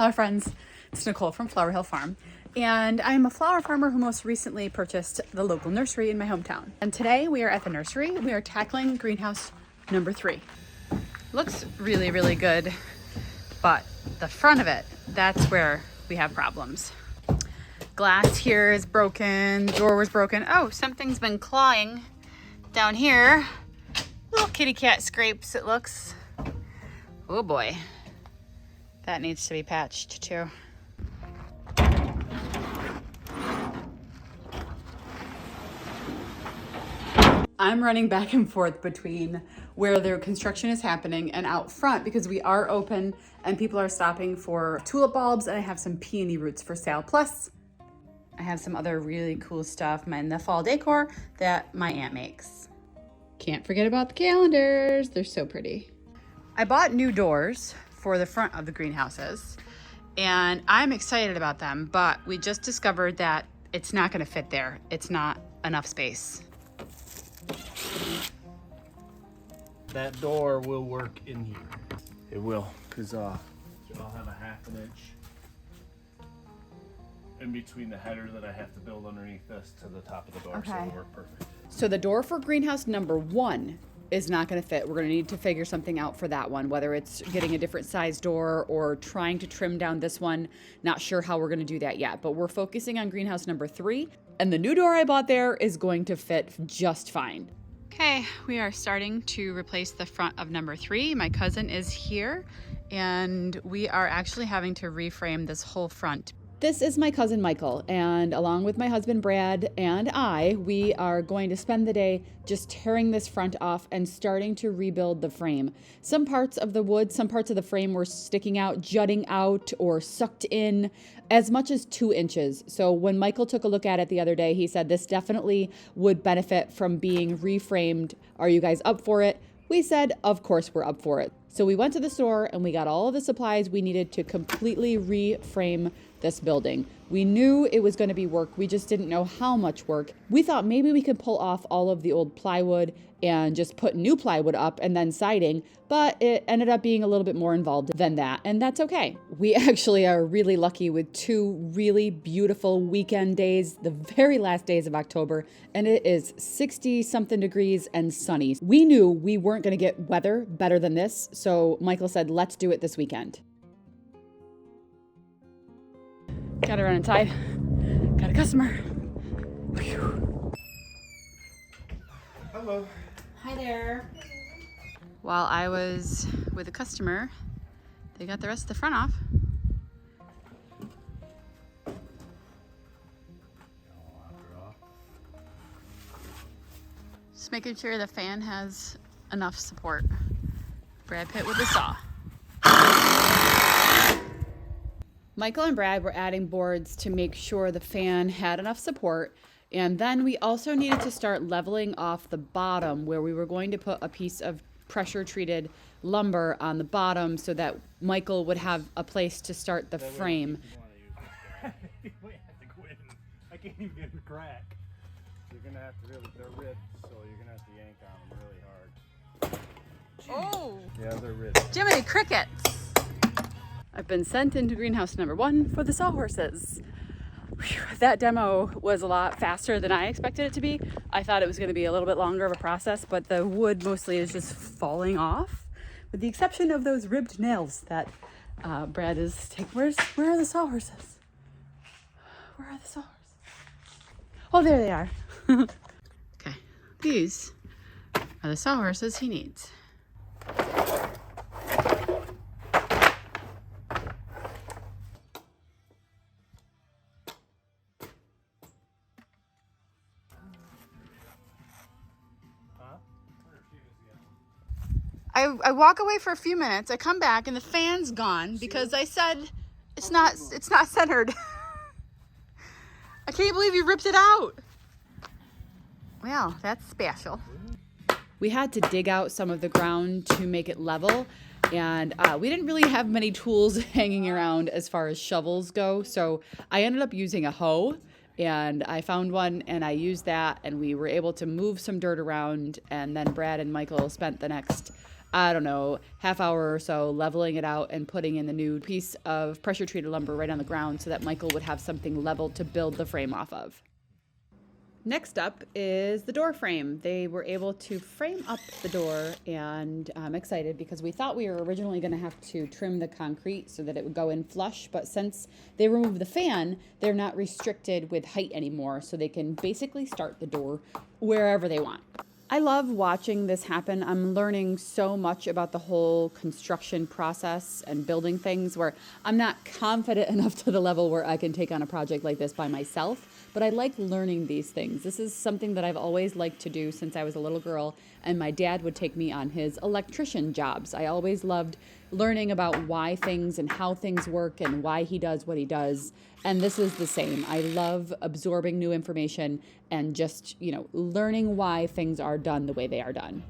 Hello friends, it's Nicole from Flower Hill Farm, and I'm a flower farmer who most recently purchased the local nursery in my hometown. And today we are at the nursery. We are tackling greenhouse number 3. Looks really, really good, but the front of it, that's where we have problems. Glass here is broken, door was broken. Oh, something's been clawing down here. Little kitty cat scrapes, it looks. Oh boy. That needs to be patched too. I'm running back and forth between where the construction is happening and out front because we are open and people are stopping for tulip bulbs, and I have some peony roots for sale. Plus, I have some other really cool stuff in the fall decor that my aunt makes. Can't forget about the calendars. They're so pretty. I bought new doors for the front of the greenhouses, and I'm excited about them, but we just discovered that it's not gonna fit there. It's not enough space. That door will work in here. It will, because I'll have a ½ inch in between the header that I have to build underneath this to the top of the door, so it'll work perfect. So the door for greenhouse number 1 is not going to fit. We're going to need to figure something out for that one, whether it's getting a different size door or trying to trim down this one. Not sure how we're going to do that yet, but we're focusing on greenhouse number 3, and the new door I bought there is going to fit just fine. Okay, we are starting to replace the front of number 3. My cousin is here, and we are actually having to reframe this whole front. This is my cousin Michael, and along with my husband Brad and we are going to spend the day just tearing this front off and starting to rebuild the frame. Some parts of the wood, some parts of the frame were sticking out, jutting out, or sucked in as much as 2 inches. So when Michael took a look at it the other day, he said this definitely would benefit from being reframed. Are you guys up for it? We said, of course we're up for it. So we went to the store and we got all of the supplies we needed to completely reframe this building. We knew it was going to be work. We just didn't know how much work. We thought maybe we could pull off all of the old plywood and just put new plywood up and then siding, but it ended up being a little bit more involved than that, and that's okay. We actually are really lucky with 2 really beautiful weekend days, the very last days of October, and it is 60-something degrees and sunny. We knew we weren't going to get weather better than this, so Michael said, let's do it this weekend. Gotta run inside. Got a customer. Whew. Hello. Hi there. While I was with a customer, they got the rest of the front off. Just making sure the fan has enough support. Brad Pitt with the saw. Michael and Brad were adding boards to make sure the fan had enough support, and then we also needed to start leveling off the bottom where we were going to put a piece of pressure treated lumber on the bottom so that Michael would have a place to start the frame. I can't even get a crack. You're gonna have to really, they're ribbed, so you're gonna have to yank on them really hard. Oh! Yeah, they're ribbed. Jiminy Crickets! I've been sent into greenhouse number 1 for the sawhorses. Whew, that demo was a lot faster than I expected it to be. I thought it was going to be a little bit longer of a process, but the wood mostly is just falling off, with the exception of those ribbed nails that Brad is taking. Where are the sawhorses? Where are the sawhorses? Oh, there they are. Okay, these are the sawhorses he needs. I walk away for a few minutes. I come back and the fan's gone because I said it's not centered. I can't believe you ripped it out. Well, that's special. We had to dig out some of the ground to make it level, and we didn't really have many tools hanging around as far as shovels go, so I ended up using a hoe, and I found one and I used that, and we were able to move some dirt around, and then Brad and Michael spent the next I don't know, half hour or so, leveling it out and putting in the new piece of pressure treated lumber right on the ground so that Michael would have something level to build the frame off of. Next up is the door frame. They were able to frame up the door, and I'm excited because we thought we were originally going to have to trim the concrete so that it would go in flush, but since they removed the fan, they're not restricted with height anymore, so they can basically start the door wherever they want. I love watching this happen. I'm learning so much about the whole construction process and building things where I'm not confident enough to the level where I can take on a project like this by myself, but I like learning these things. This is something that I've always liked to do since I was a little girl, and my dad would take me on his electrician jobs. I always loved learning about why things and how things work and why he does what he does. And this is the same. I love absorbing new information and just, learning why things are done the way they are done.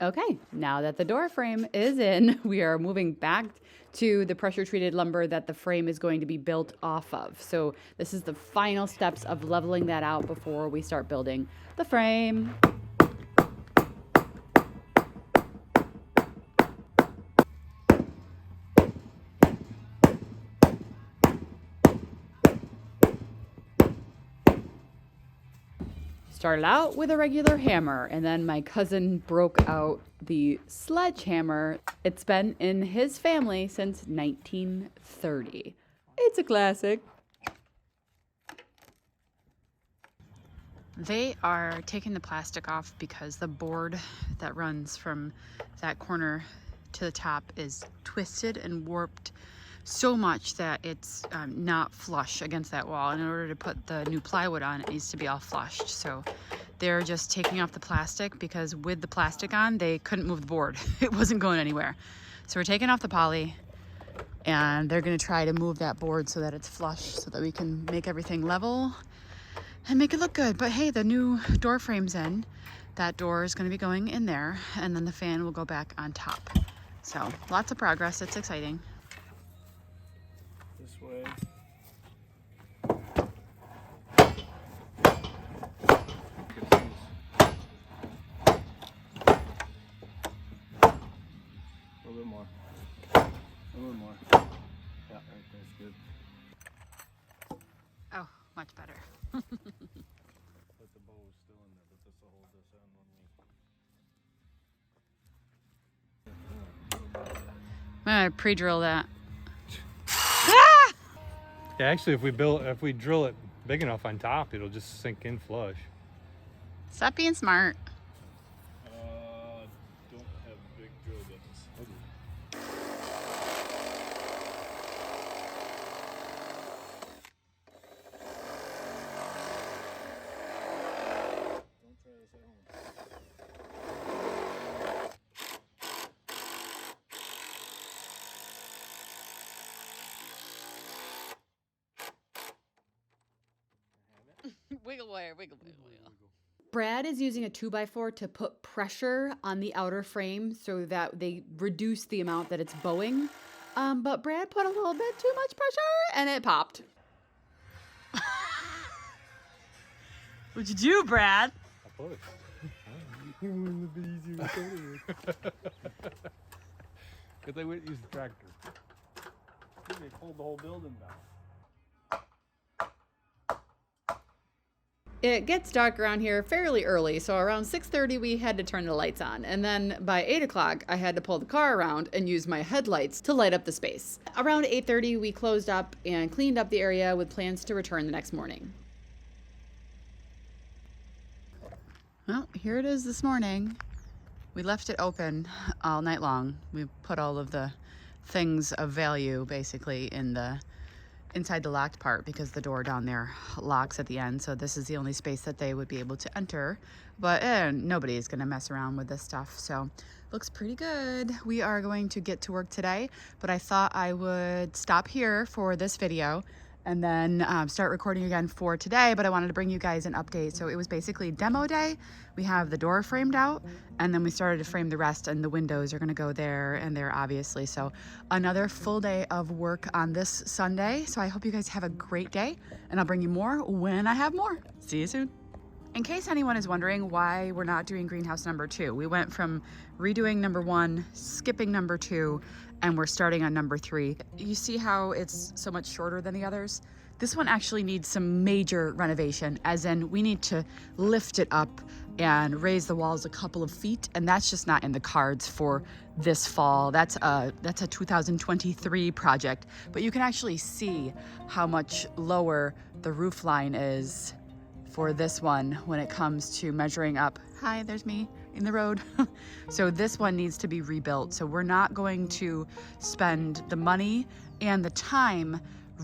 Okay, now that the door frame is in, we are moving back to the pressure treated lumber that the frame is going to be built off of. So this is the final steps of leveling that out before we start building the frame. Started out with a regular hammer, and then my cousin broke out the sledgehammer. It's been in his family since 1930. It's a classic. They are taking the plastic off because the board that runs from that corner to the top is twisted and warped so much that it's not flush against that wall. And in order to put the new plywood on, it needs to be all flushed. So they're just taking off the plastic because with the plastic on, they couldn't move the board. It wasn't going anywhere. So we're taking off the poly, and they're gonna try to move that board so that it's flush so that we can make everything level and make it look good. But hey, the new door frame's in. That door is gonna be going in there, and then the fan will go back on top. So lots of progress, it's exciting. This way. A little bit more. A little more. Yeah, right there's good. Oh, much better. But the bow is still in there, but this will hold this on when we... I'm gonna pre-drill that. Yeah, actually, if we drill it big enough on top, it'll just sink in flush. Stop being smart. Don't have big drill bits. Don't try this at home. Wiggle wire, wiggle, wiggle, wiggle. Brad is using a 2x4 to put pressure on the outer frame so that they reduce the amount that it's bowing. But Brad put a little bit too much pressure and it popped. What'd you do, Brad? I pushed. Because they wouldn't use the tractor. They pulled the whole building down. It gets dark around here fairly early, so around 6:30 we had to turn the lights on, and then by 8 o'clock I had to pull the car around and use my headlights to light up the space. Around 8:30 we closed up and cleaned up the area with plans to return the next morning. Well, here it is this morning. We left it open all night long. We put all of the things of value basically inside the locked part because the door down there locks at the end. So this is the only space that they would be able to enter. But nobody is gonna mess around with this stuff. So looks pretty good. We are going to get to work today, but I thought I would stop here for this video and then start recording again for today. But I wanted to bring you guys an update. So it was basically demo day. We have the door framed out, and then we started to frame the rest, and the windows are gonna go there and there, obviously. So another full day of work on this Sunday. So I hope you guys have a great day, and I'll bring you more when I have more. See you soon. In case anyone is wondering why we're not doing greenhouse number 2, we went from redoing number 1, skipping number 2, and we're starting on number 3. You see how it's so much shorter than the others? This one actually needs some major renovation, as in we need to lift it up and raise the walls a couple of feet, and that's just not in the cards for this fall. That's a 2023 project, but you can actually see how much lower the roof line is for this one when it comes to measuring up. Hi, there's me in the road. So this one needs to be rebuilt. So we're not going to spend the money and the time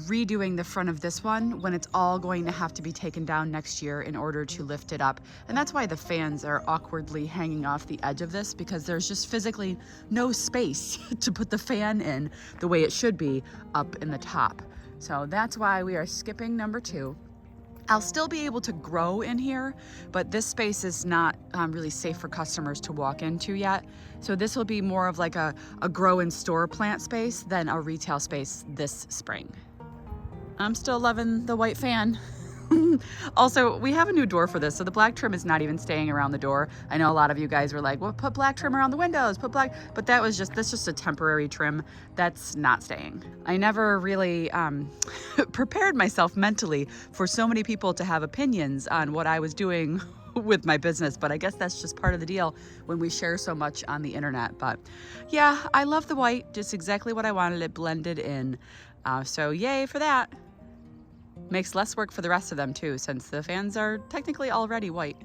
redoing the front of this one when it's all going to have to be taken down next year in order to lift it up. And that's why the fans are awkwardly hanging off the edge of this, because there's just physically no space to put the fan in the way it should be up in the top. So that's why we are skipping number 2. I'll still be able to grow in here, but this space is not really safe for customers to walk into yet. So this will be more of like a grow and store plant space than a retail space this spring. I'm still loving the white fan. Also, we have a new door for this, so the black trim is not even staying around the door. I know a lot of you guys were like, well, put black trim around the windows, put black, but that's just a temporary trim. That's not staying. I never really prepared myself mentally for so many people to have opinions on what I was doing with my business, but I guess that's just part of the deal when we share so much on the internet. But yeah, I love the white, just exactly what I wanted. It blended in. So yay for that. Makes less work for the rest of them too, since the fans are technically already white.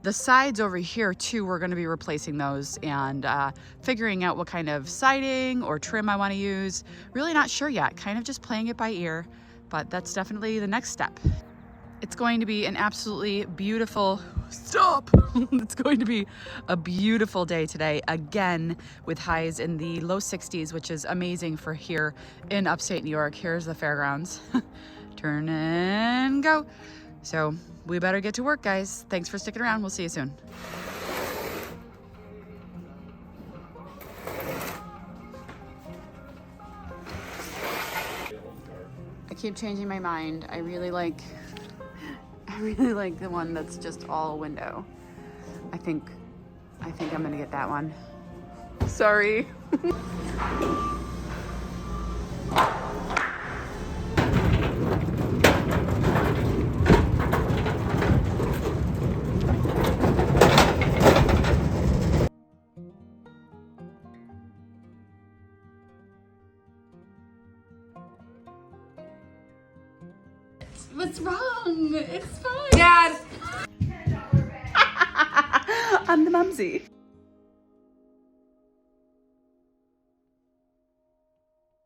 The sides over here too, we're going to be replacing those and figuring out what kind of siding or trim I want to use. Really not sure yet, kind of just playing it by ear, but that's definitely the next step. It's going to be an absolutely beautiful, it's going to be a beautiful day today, again, with highs in the low 60s, which is amazing for here in upstate New York. Here's the fairgrounds. Turn and go. So we better get to work, guys. Thanks for sticking around. We'll see you soon. I keep changing my mind. I really like the one that's just all window. I think I'm gonna get that one. Sorry. What's wrong? It's fine. Dad! I'm the mumsy.